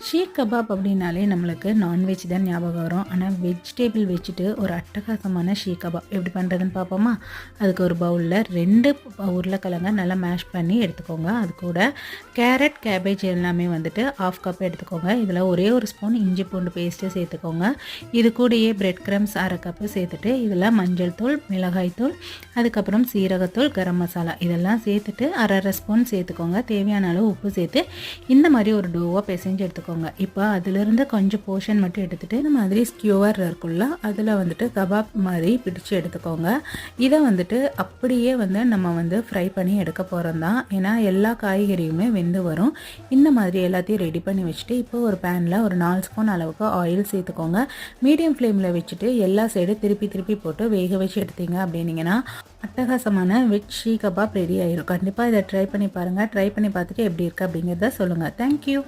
Seekh kebab அப்படின்னாலே நம்மளுக்கு non veg தான் ஞாபகம் வரும். ஆனால் வெஜிடேபிள் வச்சுட்டு ஒரு அட்டகாசமான ஷீக் கபாப் எப்படி பண்ணுறதுன்னு பார்ப்போமா? அதுக்கு ஒரு பவுலில் 2 உருளைக்கிழங்க நல்லா மேஷ் பண்ணி எடுத்துக்கோங்க. அது கூட கேரட், கேபேஜ் எல்லாமே வந்துட்டு 1/2 கப் எடுத்துக்கோங்க. இதில் ஒரே ஒரு ஸ்பூன் இஞ்சி பூண்டு பேஸ்ட்டு சேர்த்துக்கோங்க. இது கூடயே பிரெட் கிரம்ஸ் 1/2 கப்பு சேர்த்துட்டு இதில் மஞ்சள் தூள், மிளகாய் தூள், அதுக்கப்புறம் சீரகத்தூள், கரம் மசாலா இதெல்லாம் சேர்த்துட்டு 1/2 ஸ்பூன் சேர்த்துக்கோங்க. தேவையான அளவு உப்பு சேர்த்து இந்த மாதிரி ஒரு டோவாக பிசைஞ்சு எடுத்துக்கோங்க. இப்போ அதிலிருந்து கொஞ்சம் போர்ஷன் மட்டும் எடுத்துகிட்டு இந்த மாதிரி ஸ்கியூவர் இருக்குல்ல அதில் வந்துட்டு கபாப் மாதிரி பிடிச்சு எடுத்துக்கோங்க. இதை வந்துட்டு அப்படியே நம்ம ஃப்ரை பண்ணி எடுக்க போகிறோம் தான். ஏன்னா எல்லா காய்கறியுமே வெந்து வரும். இந்த மாதிரி எல்லாத்தையும் ரெடி பண்ணி வச்சுட்டு இப்போ ஒரு பேனில் ஒரு 4 ஸ்பூன் அளவுக்கு ஆயில் சேர்த்துக்கோங்க. மீடியம் ஃப்ளேமில் வச்சுட்டு எல்லா சைடு திருப்பி போட்டு வேக வச்சு எடுத்தீங்க அப்படின்னீங்கன்னா அட்டகாசமான வெஜ் ஷீக் கபாப் ரெடி ஆயிரும். கண்டிப்பாக இதை ட்ரை பண்ணி பாருங்கள். ட்ரை பண்ணி பார்த்துட்டு எப்படி இருக்குது அப்படிங்கிறத சொல்லுங்கள். தேங்க்யூ.